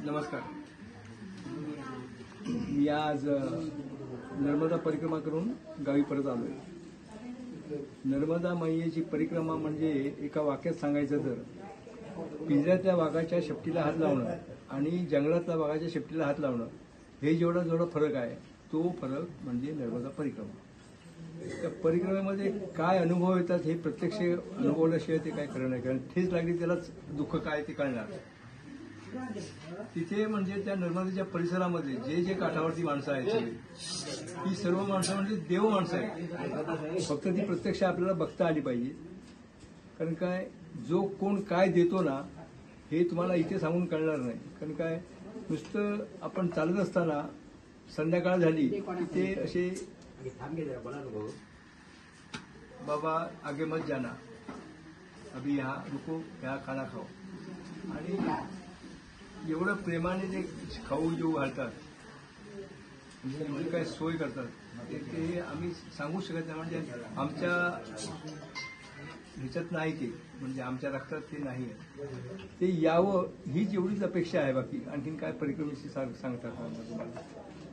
नमस्कार. मी आज नर्मदा परिक्रमा करून गावी परत आलोय. नर्मदा मैयेची परिक्रमा म्हणजे एका वाक्यात सांगायचं तर पिंजऱ्यातल्या वाघाच्या शेपटीला हात लावणं आणि जंगलातल्या वाघाच्या शेपटीला हात लावणं हे जेवढा फरक आहे तो फरक म्हणजे नर्मदा परिक्रमा. त्या परिक्रमेमध्ये काय अनुभव येतात हे प्रत्यक्ष अनुभवल्याशिवाय ते काय खरं नाही, कारण ठेच लागली त्यालाच दुःख काय ते कळणार. तिथे म्हणजे त्या नर्मदेच्या परिसरामध्ये जे जे काठावरती माणसं आहेत ती सर्व माणसं म्हणजे देव माणसं आहेत. फक्त ती प्रत्यक्ष आपल्याला बघता आली पाहिजे. कारण काय जो कोण काय देतो ना हे तुम्हाला इथे सांगून कळणार नाही. कारण काय नुसतं आपण चालत असताना संध्याकाळ झाली तिथे असे बाबा आगे मत जाना अभी यहाँ रुको यहाँ खाना खाओ आणि एवढं प्रेमाने ते खाऊ जेऊ घालतात, म्हणजे एवढी काय सोय करतात ते आम्ही सांगू शकत नाही. म्हणजे आमच्या ह्याच्यात नाही ते, म्हणजे आमच्या रक्तात ते नाही आहे. ते यावं हीच एवढीच अपेक्षा आहे. बाकी आणखीन काय परिक्रमेशी सांगतात तुम्हाला.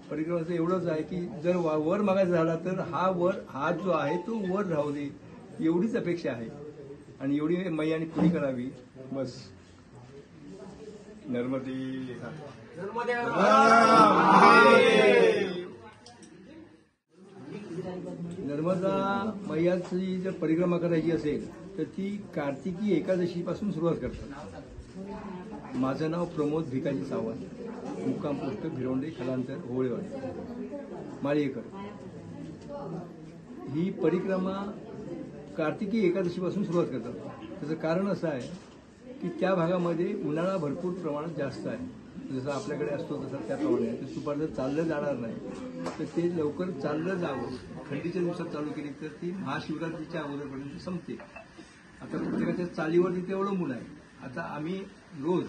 परिक्रमेचं एवढंच आहे की जर वर मागायचा झाला तर हा जो आहे तो वर राहू दे एवढीच अपेक्षा आहे. आणि एवढी मैयाने पुरी करावी बस. नर्मदे नर्मदा मैयाची जर परिक्रमा करायची असेल तर ती कार्तिकी एकादशीपासून सुरुवात करतात. माझं नाव प्रमोद भिकाजी सावंत, मुक्काम पोस्ट भिरोंडे, खलांतर होळेवाडी, माळीकर. ही परिक्रमा कार्तिकी एकादशीपासून सुरुवात करतात. त्याचं कारण असं आहे की त्या भागामध्ये उन्हाळा भरपूर प्रमाणात जास्त आहे. जसं आपल्याकडे असतो तसं त्याप्रमाणे आहे. ते सुपारचं चाललं जाणार नाही तर ते लवकर चाललं जावं. थंडीच्या दिवसात चालू केली तर ती महाशिवरात्रीच्या अगोदरपर्यंत संपते. आता प्रत्येकाच्या चालीवरती ते अवलंबून आहे. आता आम्ही रोज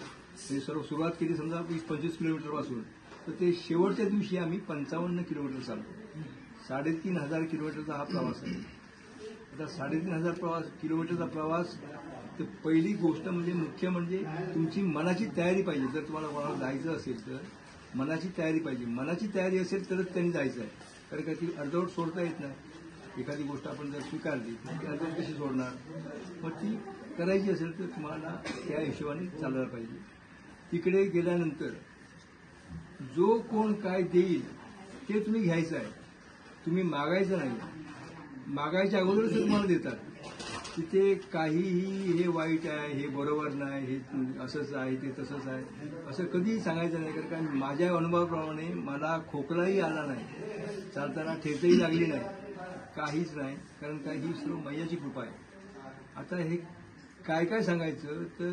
हे सर्व सुरुवात केली समजा 20-25 किलोमीटरपासून, तर ते शेवटच्या दिवशी आम्ही 55 किलोमीटर चालतो. 3,500 किलोमीटरचा हा प्रवास आहे. आता 3,500 किलोमीटरचा प्रवास, तर पहिली गोष्ट म्हणजे मुख्य म्हणजे तुमची मनाची तयारी पाहिजे. जर तुम्हाला कोणाला जायचं असेल तर मनाची तयारी पाहिजे. मनाची तयारी असेल तरच त्यांनी जायचं आहे. कारण का ती अर्धवट सोडता येत नाही. एखादी गोष्ट आपण जर स्वीकारली तर ती अर्धवट कशी सोडणार. मग ती करायची असेल तर तुम्हाला त्या हिशोबाने चालवायला पाहिजे. तिकडे गेल्यानंतर जो कोण काय देईल ते तुम्ही घ्यायचं आहे. तुम्ही मागायचं नाही. मागायच्या अगोदरच ते तुम्हाला देतात. तिथे काहीही हे वाईट आहे, हे बरोबर नाही, हे असंच आहे, ते तसंच आहे असं कधीही सांगायचं नाही. कारण माझ्या अनुभवाप्रमाणे मला खोकलाही आला नाही, चालताना ठेचही लागली नाही, काहीच नाही. कारण काय ही सर्व मैयाची कृपा आहे. आता हे काय काय सांगायचं तर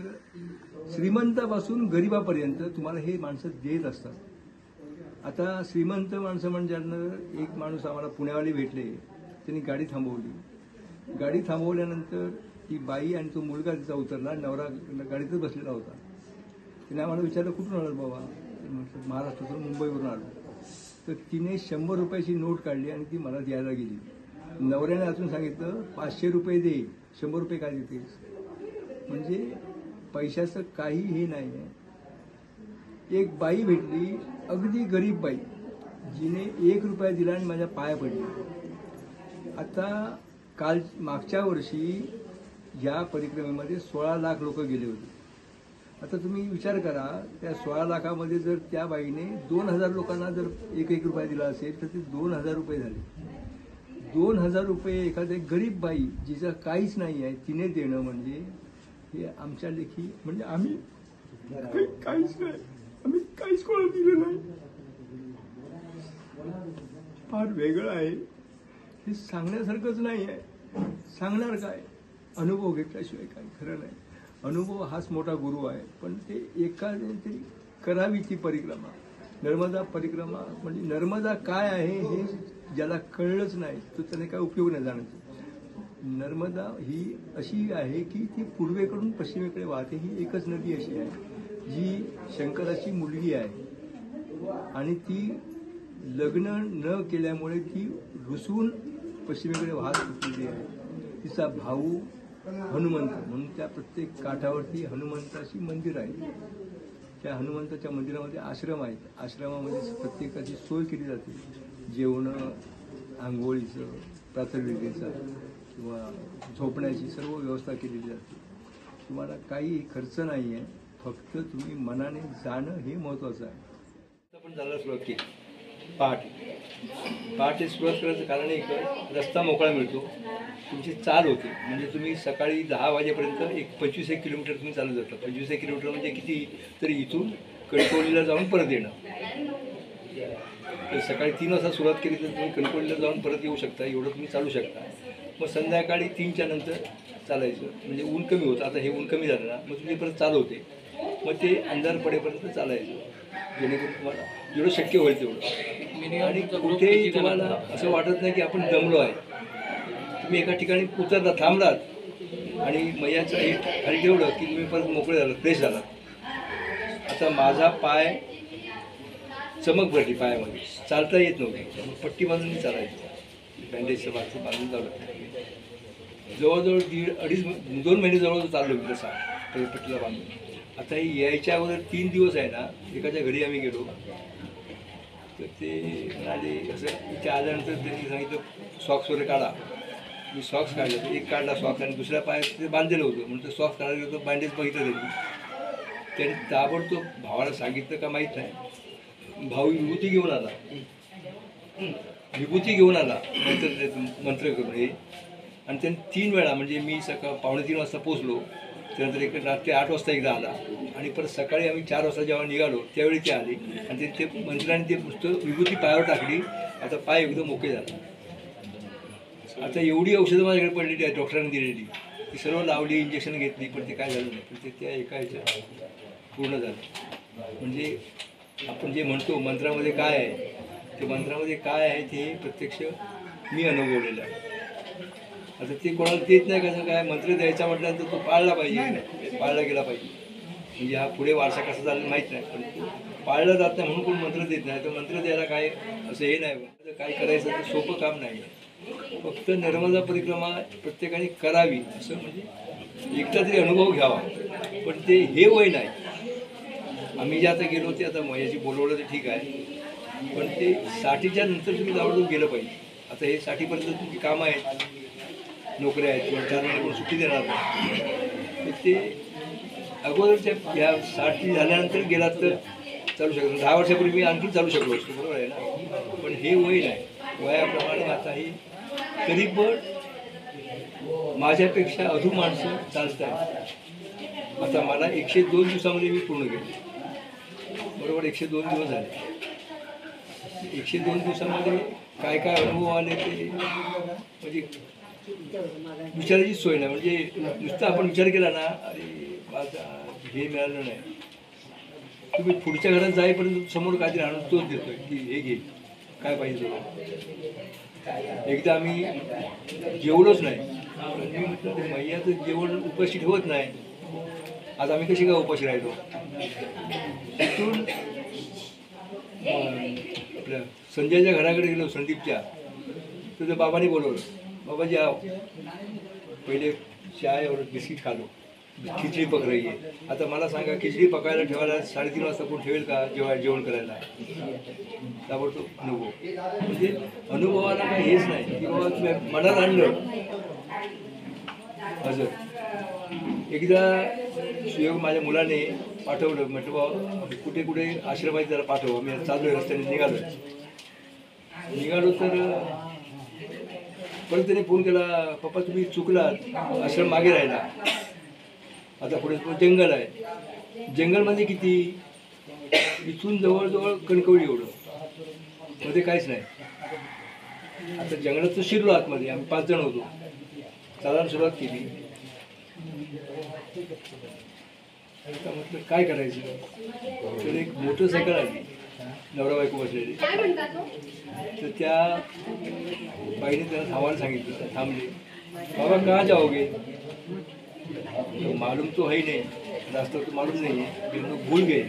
श्रीमंतापासून गरिबापर्यंत तुम्हाला हे माणसं देत असतात. आता श्रीमंत माणसं म्हणजे एक माणूस आम्हाला पुण्यावाली भेटले. त्यांनी गाडी थांबवली. गाडी थांबवल्यानंतर ती बाई आणि तो मुलगा तिचा उतरला. नवरा गाडीतच बसलेला होता. तिने आम्हाला विचारलं कुठून आलं बाबा. म्हटलं महाराष्ट्रातून, मुंबईवरून आलो. तर तिने 100 रुपयाची नोट काढली आणि ती मला द्यायला गेली. नवऱ्याने अजून सांगितलं 500 रुपये दे, 100 रुपये काय देतेस. म्हणजे पैशाचं काही हे नाही आहे. एक बाई भेटली, अगदी गरीब बाई, जिने 1 रुपया दिला आणि माझ्या पाया पडली. आता मागच्या वर्षी या परिक्रमेमध्ये 16 लाख लोक गेले होते. आता तुम्ही विचार करा, त्या 16 लाखामध्ये जर त्या बाईने 2,000 लोकांना जर 1 रुपया दिला असेल तर ते 2,000 रुपये झाले. 2,000 रुपये एखाद्या गरीब बाई जिचं काहीच नाही आहे तिने देणं म्हणजे हे आमच्या लेखी, म्हणजे आम्ही काहीच नाही, आम्ही काहीच कोणाला दिलं नाही. फार वेगळं आहे. हे सांगण्यासारखंच नाही आहे. सांगणार काय, अनुभव घेतल्याशिवाय काय खरं नाही. अनुभव हाच मोठा गुरु आहे. पण ते एखाद्या तरी करावी ती परिक्रमा. नर्मदा परिक्रमा म्हणजे नर्मदा काय आहे हे ज्याला कळलंच नाही तर त्याने काय उपयोग नाही जाण्याचा. नर्मदा ही अशी आहे की ती पूर्वेकडून पश्चिमेकडे वाहते. ही एकच नदी अशी आहे जी शंकराची मुलगी आहे आणि ती लग्न न केल्यामुळे ती रुसून पश्चिमेकडे वाहत सुटलेली आहे. तिचा भाऊ हनुमंत म्हणून त्या प्रत्येक काठावरती हनुमंताची मंदिर आहे. त्या हनुमंताच्या मंदिरामध्ये आश्रम आहेत. आश्रमामध्ये प्रत्येकाची सोय केली जाते, जेवणं, आंघोळीचं, प्रातर्विधीचा किंवा झोपण्याची सर्व व्यवस्था केलेली जाते. तुम्हाला काही खर्च नाही आहे, फक्त तुम्ही मनाने जाणं हे महत्त्वाचं आहे. आपण जायला सुरुवात केली पहाटे सुरुवात करायचं कारण एक रस्ता मोकळा मिळतो, तुमची चाल होते. म्हणजे तुम्ही सकाळी 10 वाजेपर्यंत 25 किलोमीटर तुम्ही चालू जाता. 25 किलोमीटर म्हणजे किती, तरी इथून कणकवलीला जाऊन परत येणं. तर सकाळी 3 वाजता सुरुवात केली तर तुम्ही कणकवलीला जाऊन परत येऊ शकता, एवढं तुम्ही चालू शकता. मग संध्याकाळी 3च्या नंतर चालायचं, म्हणजे ऊन कमी होतं. आता हे ऊन कमी झालं ना, मग तुम्ही परत चालू होते. मग ते अंधार पडेपर्यंत चालायचं, जेणेकरून तुम्हाला जेवढं शक्य होईल तेवढं. आणि कुठेही तुम्हाला असं वाटत नाही की आपण दमलो आहे. तुम्ही एका ठिकाणी उतरला, थांबलात आणि मैयाचं हे खाली ठेवलं की तुम्ही परत मोकळे झालं, फ्रेश झालात. आता माझा पाय चमक भरली पायामध्ये, चालता येत नव्हती. पट्टी बांधून मी चालायचं, बँडेजचं बांधून चाललं. जवळजवळ 2 महिने जवळजवळ चाललो मी तसा पट्टीला बांधून. आता ही यायच्या अगोदर 3 दिवस आहे ना, एकाच्या घरी आम्ही गेलो तर ते म्हणाले असं, इथे आल्यानंतर त्यांनी सांगितलं सॉक्स वगैरे काढा. मी सॉक्स काढले, तर एक काढला सॉक्स आणि दुसऱ्या पायात ते बांधलेलं होतं. म्हणून ते सॉक्स काढायला गेलो, बँडेज बघितलं त्यांनी ताबडतोब भावाला सांगितलं का माहीत नाही. भाऊ विभूती घेऊन आला, विभूती घेऊन आला मंत्र करून हे. आणि त्यांनी 3 वेळा, म्हणजे मी सकाळ 2:45 वाजता पोचलो, त्यानंतर एक रात्री 8 वाजता एकदा आला आणि परत सकाळी आम्ही 4 वाजता जेव्हा निघालो त्यावेळी ते आले आणि ते मंत्र्याने ते पुस्तक विभूती पायावर टाकली. आता पाय एकदम मोकळे झाला. आता एवढी औषधं माझ्याकडे पडलेली आहे डॉक्टरांनी दिलेली, ती सर्व लावली, इंजेक्शन घेतली, पण ते काय झालं नाही. पण ते त्या एका ह्याच्यात पूर्ण झालं. म्हणजे आपण जे म्हणतो मंत्रामध्ये काय आहे, ते मंत्रामध्ये काय आहे ते प्रत्यक्ष मी अनुभवलेलं आहे. आता ते कोणाला देत नाही, कसं काय मंत्र द्यायचा म्हटल्यानंतर तो पाळला पाहिजे, पाळला गेला पाहिजे. म्हणजे हा पुढे वारसा कसा झाला माहीत नाही, पण पाळला जात नाही म्हणून कोण मंत्र देत नाही. तर मंत्र द्यायला काय असं हे नाही, काय करायचं ते सोपं काम नाही. फक्त नर्मदा परिक्रमा प्रत्येकाने करावी, असं म्हणजे एकदा तरी अनुभव घ्यावा. पण ते हे वय नाही. आम्ही जे आता गेलो ते आता मयाची बोलवलं तर ठीक आहे, पण ते 60च्या नंतर तुम्ही जवळजवळ गेलं पाहिजे. आता हे 60पर्यंत तुमची कामं आहेत, नोकऱ्या आहेत, किंवा 4 महिने कोण सुट्टी देणार नाही. ते अगोदरच्या ह्या 60 झाल्यानंतर गेलात तर चालू शकतो. 10 वर्षापूर्वी मी आणखी चालू शकलो असतो, बरोबर आहे ना. पण हे वय नाही, वयाप्रमाणे आता हे तरी पण माझ्यापेक्षा अधू माणसं चालत आहेत. आता मला 102 दिवसामध्ये मी पूर्ण केले, बरोबर. 102 दिवस झाले. 102 दिवसामध्ये काय काय अनुभव आले ते म्हणजे विचारायची सोय नाही. म्हणजे नुसतं आपण विचार केला ना, अरे माझा हे मिळालं नाही, तुम्ही पुढच्या घरात जाईपर्यंत समोर काहीतरी आणून तोच देतोय की हे घे, काय पाहिजे तुला. एकदा आम्ही जेवलोच नाही, मी म्हटलं ते मैयाचं जेवण उपाशी ठेवत नाही, आज आम्ही कशी काय उपाशी राहिलो. तिथून आपल्या संजयच्या घराकडे गेलो, संदीपच्या. तर त्या बाबांनी बोलवलं, बाबाजी आओ, पहिले चाय और बिस्किट खालो, खिचडी पक रही आहे. आता मला सांगा, खिचडी पकायला ठेवायला 3:30 वाजता कोण ठेवेल का जेवण करायला. ताबडतोब अनुभव. म्हणजे अनुभवाला काही हेच नाही की बाबा तुम्ही मनात आणलं. हजर एकदा सुयोग माझ्या मुलाने पाठवलं, म्हटलं बाबा कुठे कुठे आश्रमात जरा पाठव. आम्ही चालू रस्त्याने निघालो तर परत त्याने फोन केला, पप्पा तुम्ही चुकलात, आश्रम मागे राहिला, आता पुढे जंगल आहे. जंगलमध्ये किती, इथून जवळजवळ कणकवली एवढं, मध्ये काहीच नाही. आता जंगलात तर शिरलो आतमध्ये, आम्ही 5 जण होतो. चालायला सुरुवात केली. आता म्हटलं काय करायचं, तर एक मोटरसायकल आली, नवरा बायको बसलेली. तर त्या बाईने त्याला थांबायला सांगितलं, थांबले. बाबा कहाँ जाओगे, तो मालूम तो है ही नहीं, रास्ता तो मालूम नहीं है, हम लोग भूल गए,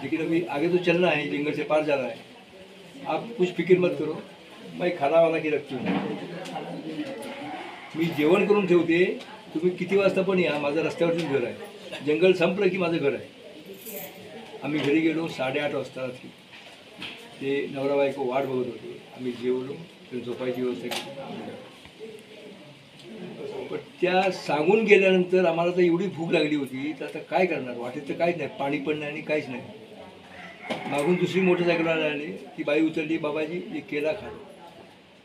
लेकिन अभी आगे तो चलना है, जंगल से पार जाना है, आप कुछ फिक्र मत करो, मैं खाना वाला की रखती हूँ, मी जेवण करून ठेवते, तुम्ही किती वाजता पण या, माझं रस्त्यावरतीच घर आहे, जंगल संपलं की माझं घर आहे. आम्ही घरी गेलो 8:30 वाजता रात्री. ते नवरा बायको वाट बघत होते. आम्ही जेवलो, तर झोपायची व्यवस्था केली. पण त्या सांगून गेल्यानंतर आम्हाला तर एवढी भूक लागली होती, तर आता काय करणार, वाटेत तर काहीच नाही, पाणी पण नाही आणि काहीच नाही. मागून दुसरी मोटरसायकलवाला आली, ती बाई उचलली, बाबाजी एक केला खा.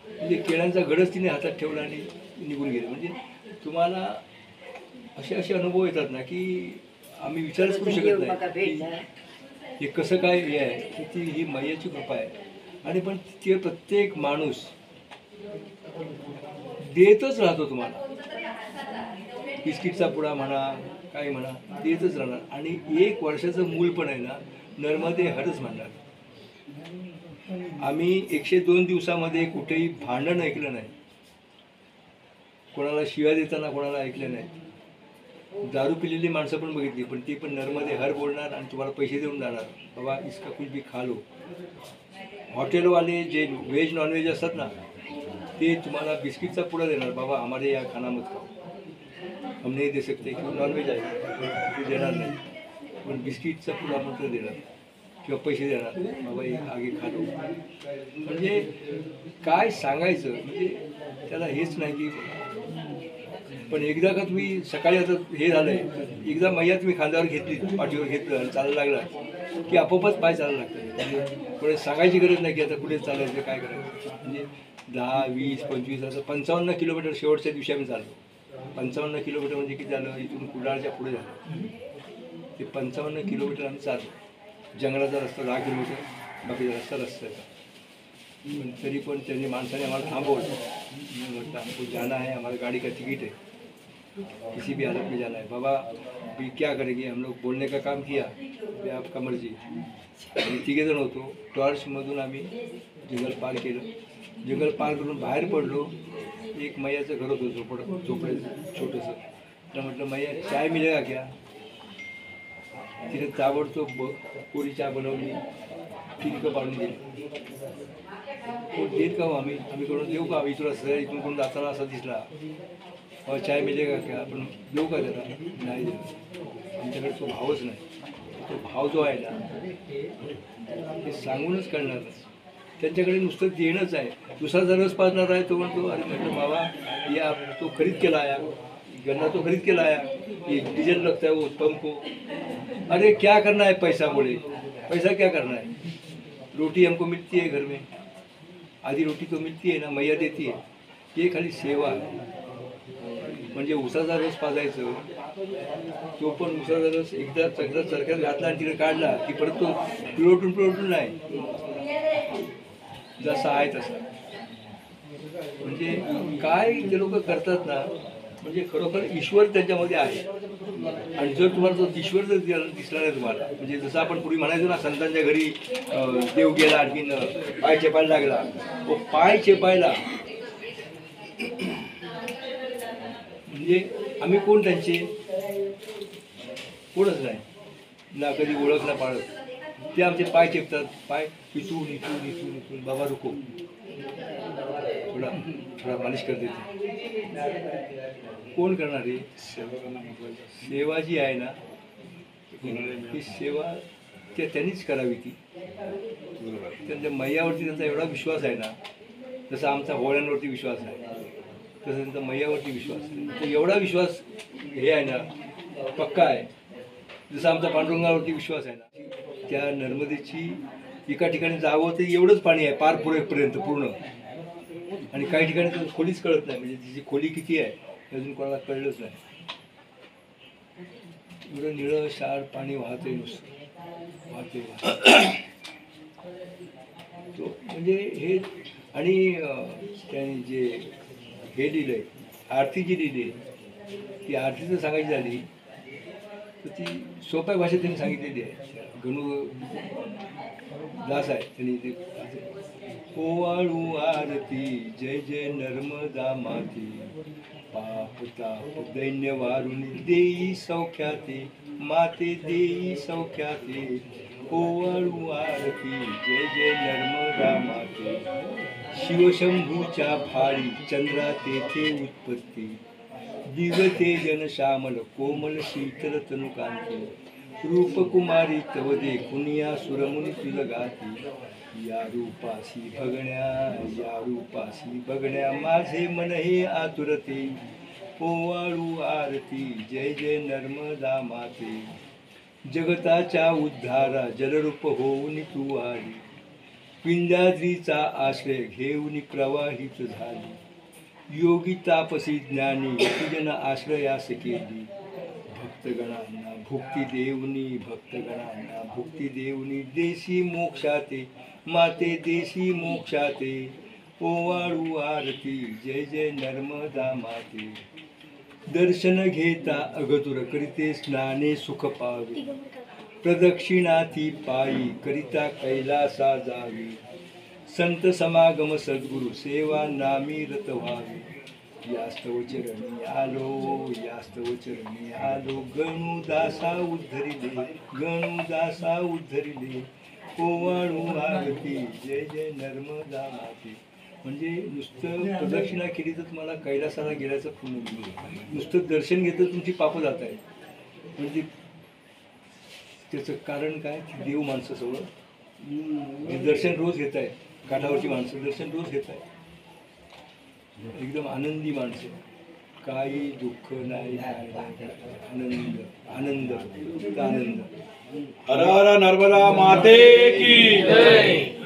म्हणजे केळ्यांचा घडच तिने हातात ठेवला आणि निघून गेले. म्हणजे तुम्हाला असे असे अनुभव येतात ना की आम्ही विचारच करू शकत नाही की हे कसं काय हे आहे की ती ही मैयाची कृपा आहे. आणि पण ते प्रत्येक माणूस देतच राहतो तुम्हाला. बिस्किटचा पुडा म्हणा, काय म्हणा, देतच राहणार. आणि 1 वर्षाचं मूल पण आहे ना, नरमध्ये हरच म्हणणार. आम्ही 102 दिवसामध्ये कुठेही भांडण ऐकलं नाही, कोणाला शिव्या देताना कोणाला ऐकलं नाही. दारू पिलेली माणसं पण बघितली, पण ती पण नरमध्ये हर बोलणार आणि तुम्हाला पैसे देऊन जाणार, बाबा इसका कुछ भी खा लो. हॉटेलवाले जे व्हेज नॉनव्हेज असतात ना, ते तुम्हाला बिस्किटचा पुडा देणार, बाबा हमारे यहाँ खाना मत खाओ, हम नहीं दे सकते क्यों नॉनव्हेज आहे, ते देणार नाही. पण बिस्किटचा पुडा मात्र देणार किंवा पैसे देणार, बाबा एक आगे खा लो. म्हणजे काय सांगायचं, म्हणजे त्याला हेच नाही की. पण एकदा का तुम्ही सकाळी आता हे झालंय, एकदा मैया तुम्ही खांद्यावर घेतली, पाठीवर घेतलं आणि चालायला लागला की आपोआपच पाय चालायला लागतं. कोणी सांगायची गरज नाही की आता कुठे चालायचं, काय करायचं. म्हणजे 10, 20, 25 असं 55 किलोमीटर शेवटच्या दिवशी आम्ही चाललो. 55 किलोमीटर म्हणजे किती झालं, इथून कुडाळच्या पुढे झालं. ते 55 किलोमीटर आम्ही चाललो. जंगलाचा रस्ता 10 किलोमीटर, बाकीचा रस्ता. पण तरी पण त्यांनी माणसाने आम्हाला थांबवलं. म्हटलं हमको जाना है, हमारी गाड़ी का टिकट है, किसी भी हालत में जाना है. बाबा भी क्या करेंगे, हम लोग बोलने का काम किया, भी आपका मर्जी. आणि 3 जण होतो. टॉर्चमधून आम्ही जंगल पार केलं. जंगल पार करून बाहेर पडलो. एक मैयाचं घर होतं, झोपड्याचं छोटंसं. तर म्हटलं मैया चाय मिळेगा क्या. तिने ताबडतोब कोरी चहा बनवली, 3 कप आणून दिली. देत का हो आम्ही करून देऊ का, इथून असं इथून कोण जाताना असा दिसला, चाय मिळेगा का, आपण देऊ का त्याला, नाही देऊ. आमच्याकडे तो भावच नाही. तो भाव जो आहे ना, ते सांगूनच कळणार नाही. त्यांच्याकडे नुसतं देणंच आहे. दुसरा जर रस पाजणार आहे तो म्हणतो, अरे म्हटलं बाबा या तो खरीद केला आया, गन्ना तो खरीद केला आया, ये डीजल लगता है वो पंप को. अरे क्या करना है पैसा, बोले पैसा क्या करना है, रोटी हमको मिलती है घर में, आधी रोटी तो मिलती है ना, मैया देती है. ये खाली सेवा आहे. म्हणजे उसाचा रस पाजायचं, तो पण उसाचा रस एकदा चरख्यात घातला आणि तिने काढला की परत तो पिळवटून नाही, जसा आहे तसा. म्हणजे काय ते लोक करतात ना, म्हणजे खरोखर ईश्वर त्यांच्यामध्ये आहे. आणि जर तुम्हाला तो ईश्वर जर दिसला नाही तुम्हाला, म्हणजे जसं आपण पूर्वी म्हणायचो ना, संतांच्या घरी देव गेला आणखीन पाय चेपायला लागला, तो पाय चेपायला म्हणजे आम्ही कोण त्यांचे, कोणच नाही ना, कधी ओळख ना पाळत. ते आमचे पाय चेपतात, पाय इथून इथून इथून इथून, बाबा रुको, थोडा मालिश करते. कोण करणार आहे सेवा जी आहे ना, ही सेवा त्यांनीच करावी. ती त्यांच्या मैयावरती त्यांचा एवढा विश्वास आहे ना, जसा आमचा होळ्यांवरती विश्वास आहे, तसं त्यांचा मैयावरती विश्वास आहे. तर एवढा विश्वास हे आहे ना, पक्का आहे. जसं आमचा पांडुरंगावरती विश्वास आहे ना. त्या नर्मदेची एका ठिकाणी जावं तर एवढंच पाणी आहे पार पुढेपर्यंत पूर्ण, आणि काही ठिकाणी तर खोलीच कळत नाही. म्हणजे तिची खोली किती आहे अजून कोणाला कळलंच नाही. एवढं निळं शार पाणी वाहते, नुसतं वाहते. तो म्हणजे हे. आणि त्यांनी जे हे लिहिलंय, आरती जी लिहिली, ती आरती जर सांगायची झाली तर ती सोप्या भाषेत त्यांनी सांगितलेली आहे. गणू दास आहे, त्यांनी ते ओवाळू आरती जय जय नर्मदा माती, पाप ताप दैन्य वारून देई सौख्याते, माते देई सौख्याते. ओवाळू आरती जय जय नर्मदा माते, शिवशंभूच्या फाळी चंद्रा तेथे उत्पत्ती, दिवते जन श्यामल कोमल शीतल तनुकांती. रूपकुमारी तव देखुनिया सुरमुनी तुझ गाती या रूपासी बघण्या माझे मन हे आतुरते पोवाळू आरती जय जय नर्मदा माते जगताच्या उद्धारा जलरूप होऊन तू आली विंध्याद्रीचा आश्रय घेऊन प्रवाहित झाली योगी तापसी ज्ञानी तुझन आश्रयास केली भक्तगणांना भुक्ती देऊनी देशी मोक्षाते माते देशी मोक्षाते ओवाळू आरती जय जय नर्मदा माते दर्शन घेता अगतुर करिते स्नाने सुख पावे प्रदक्षिणाती पायी करिता कैलासा जावी संत समागम सद्गुरु सेवा नामी रत व्हावे यास्तव चरणी आलो गणुदासा उद्धरिले ओवाळू आरती जय जय नर्मदा माते म्हणजे नुसतं प्रदक्षिणा केली तर तुम्हाला कैलासाला गेल्याचं पुण्य मिळेल नुसतं दर्शन घेतं तुमची पापं जात आहे म्हणजे त्याचं कारण काय देव माणसं सगळं दर्शन रोज घेत आहे काठावरची माणसं दर्शन रोज घेत आहे एकदम आनंदी माणसं काही दुःख नाही आनंद आनंद आनंद हर हर नर्मदा माते की जय।